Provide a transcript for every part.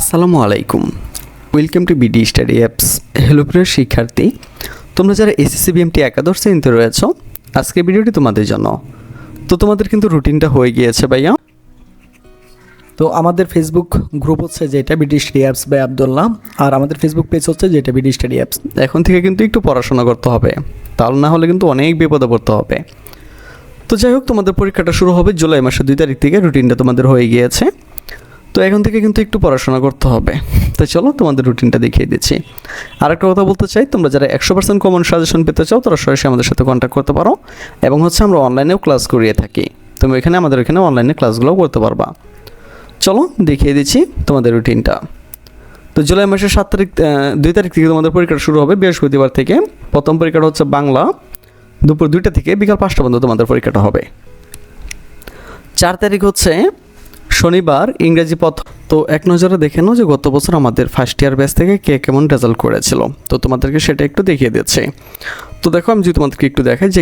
আসসালামু আলাইকুম, welcome to BD study apps. Hello প্রিয় শিক্ষার্থী, তোমরা যারা এসএসসি বিএমটি একাদশ শ্রেণীতে রয়েছ, আজকের ভিডিওটি তোমাদের জন্য। তো তোমাদের কিন্তু রুটিনটা হয়ে গিয়েছে ভাইয়া। তো আমাদের ফেসবুক গ্রুপ হচ্ছে যেটা BD study apps by Abdullah, আর আমাদের ফেসবুক পেজ হচ্ছে যেটা বিডি স্টাডি অ্যাপস। এখন থেকে কিন্তু একটু পড়াশোনা করতে হবে, তাহলে না হলে কিন্তু অনেক বিপদে পড়তে হবে। তো যাই হোক, তোমাদের পরীক্ষাটা শুরু হবে জুলাই মাসের 2 তারিখ থেকে। রুটিনটা তোমাদের হয়ে গিয়েছে, তো এখন থেকে কিন্তু একটু পড়াশোনা করতে হবে। তো চলো তোমাদের রুটিনটা দেখিয়ে দিচ্ছি। আর একটা কথা বলতে চাই, তোমরা যারা 100% কমন সাজেশন পেতে চাও তারা সরাসরি আমাদের সাথে কন্ট্যাক্ট করতে পারো, এবং আমরা অনলাইনেও ক্লাস করিয়ে থাকি। তুমি আমাদের এখানে অনলাইনে ক্লাসগুলোও করতে পারবা। চলো দেখিয়ে দিচ্ছি তোমাদের রুটিনটা। তো জুলাই মাসের 2 তারিখ থেকে তোমাদের পরীক্ষা শুরু হবে, বৃহস্পতিবার থেকে। প্রথম পরীক্ষাটা হচ্ছে বাংলা, দুপুর 2টা থেকে বিকাল 5টা পর্যন্ত তোমাদের পরীক্ষাটা হবে। 4 তারিখ হচ্ছে শনিবার, ইংরেজি প্রথম। তো এক নজরে দেখে নাও যে গত বছর আমাদের ফার্স্ট ইয়ার ব্যাচ থেকে কে কেমন রেজাল্ট করেছিল, তো তোমাদেরকে সেটা একটু দেখিয়ে দিচ্ছি। তো দেখো, আমি যদি তোমাদেরকে একটু দেখাই যে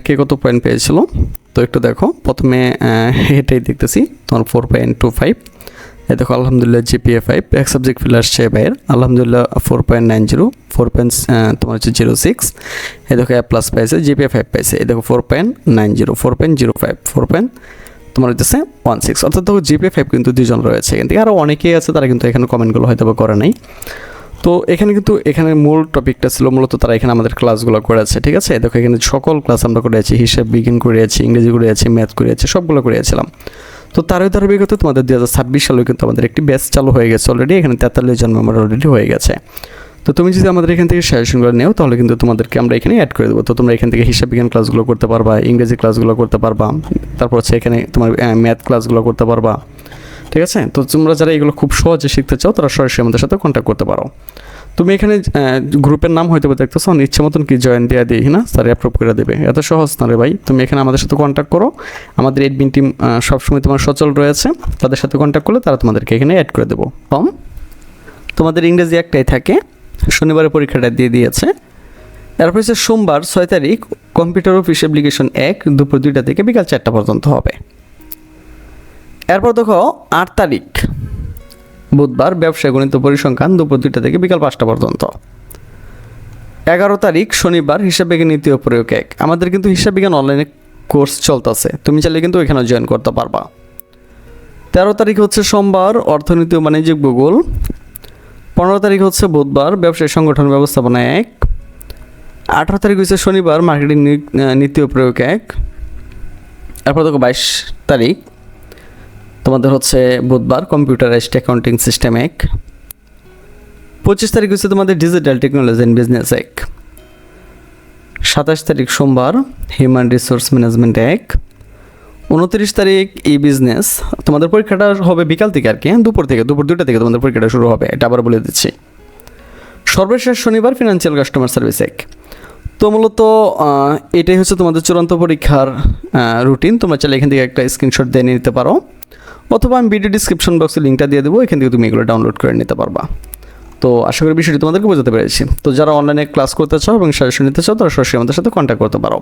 কে কত পয়েন্ট পেয়েছিল। তো একটু দেখো, প্রথমে এটাই দেখতেছি তোমার 4.25। এই দেখো, আলহামদুলিল্লাহ জিপিএ 5, এক সাবজেক্ট ফেলে আসছে ভাইয়ের, আলহামদুলিল্লাহ 4.90, তোমার হচ্ছে 06। এই দেখো এ প্লাস পাইছে, জিপিএ 5 পাইছে। এই দেখো 4.90, 4.05, তোমার হচ্ছে 16। অর্থাৎ দেখো জিপিএ 5 কিন্তু 2 জন রয়েছে। এখান থেকে আরও অনেকেই আছে, তারা কিন্তু এখানে কমেন্টগুলো হয়তো বা করে নাই। তো এখানে মূল টপিকটা ছিল মূলত তারা এখানে আমাদের ক্লাসগুলো করেছে, ঠিক আছে। দেখো এখানে সকল ক্লাস আমরা করেছি, হিসাব বিজ্ঞান করিয়েছি, ইংরেজি করিয়েছি, ম্যাথ করিয়েছি, সবগুলো করিয়েছিলাম। তো তারই ধারাবাহিকতা তোমাদের 2026 সালেও কিন্তু আমাদের একটি ব্যাচ চালু হয়ে গেছে অলরেডি। এখানে 43 জন মেম্বার অলরেডি হয়ে গেছে। তো তুমি যদি আমাদের এখান থেকে সাজেশনগুলো নেও, তাহলে কিন্তু তোমাদেরকে আমরা এখানে অ্যাড করে দেবো। তো তোমরা এখান থেকে হিসাব বিজ্ঞান ক্লাসগুলো করতে পারবা, ইংরেজি ক্লাসগুলো করতে পারবা, তারপর হচ্ছে এখানে তোমার ম্যাথ ক্লাসগুলো করতে পারবা, ঠিক আছে। তো তোমরা যারা এগুলো খুব সহজে শিখতে চাও, তারা সরাসরি আমাদের সাথে কন্ট্যাক্ট করতে পারো। তুমি এখানে গ্রুপের নাম হয়তো দেখতেছো, ইচ্ছে মতন কি জয়েন দেওয়া দিই না, স্যার অ্যাপ্রুভ করে দেবে। এত সহজ না রে ভাই। তুমি এখানে আমাদের সাথে কন্ট্যাক্ট করো, আমাদের এডমিন টিম সবসময় তোমার সচল রয়েছে। তাদের সাথে কন্ট্যাক্ট করলে তারা তোমাদেরকে এখানে অ্যাড করে দেবো। তোমাদের ইংরেজি একটাই থাকে, শনিবারের পরীক্ষাটা দিয়ে দিয়েছে। এরপর হচ্ছে সোমবার 6 তারিখ, কম্পিউটার অফিস অ্যাপ্লিকেশন 1, দুপুর 2টা থেকে বিকাল 4টা পর্যন্ত হবে। এরপর দেখো 8 তারিখ বুধবার, ব্যবসায় গণিত পরিসংখ্যান, দুপুর 2টা থেকে বিকাল 5টা পর্যন্ত। 11 তারিখ শনিবার, হিসাব বিজ্ঞান নীতি ও প্রয়োগ 1। আমাদের কিন্তু হিসাব বিজ্ঞান অনলাইনে কোর্স চলতেছে, তুমি চাইলে কিন্তু এখানে জয়েন করতে পারবা। 13 তারিখ হচ্ছে সোমবার, অর্থনীতি ও বাণিজ্যিক ভূগোল। 15 তারিখ হচ্ছে বুধবার, ব্যবসায় সংগঠন ব্যবস্থাপনা 1। 18 তারিখ হচ্ছে শনিবার, মার্কেটিং নীতি ও প্রয়োগ 1। এরপর দেখো 22 তারিখ তোমাদের হচ্ছে বুধবার, কম্পিউটারাইজড অ্যাকাউন্টিং সিস্টেম 1। 25 তারিখ হচ্ছে তোমাদের ডিজিটাল টেকনোলজি অ্যান্ড বিজনেস 1। 27 তারিখ সোমবার, হিউম্যান রিসোর্স ম্যানেজমেন্ট 1। 29 তারিখ ই বিজনেস। তোমাদের পরীক্ষাটা হবে বিকাল থেকে আর কি, দুপুর 2টা থেকে তোমাদের পরীক্ষাটা শুরু হবে, এটা আবার বলে দিচ্ছি। সর্বশেষ শনিবার, ফিনান্সিয়াল কাস্টমার সার্ভিস 1। তো মূলত এটাই হচ্ছে তোমাদের চূড়ান্ত পরীক্ষার রুটিন। তোমরা চাইলে এখান থেকে একটা স্ক্রিনশট দিয়ে নিতে পারো, অথবা আমি ভিডিও ডিসক্রিপশন বক্সে লিঙ্কটা দিয়ে দেবো, এখান থেকে তুমি এগুলো ডাউনলোড করে নিতে পারবা। তো আশা করি বিষয়টি তোমাদেরকে বোঝাতে পেরেছি। তো যারা অনলাইনে ক্লাস করতে চাও এবং সাজেশন নিতে চাও, তারা সরাসরি আমাদের সাথে কন্ট্যাক্ট করতে পারো।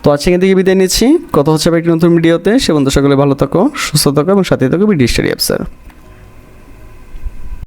তো আজকে এখান থেকে বিদায় নিচ্ছি, কথা হচ্ছে একটি নতুন ভিডিওতে। সে বন্ধু সকলে ভালো থাকো, সুস্থ থাকো এবং সাথে থাকো বিডি স্টাডি অ্যাপসের।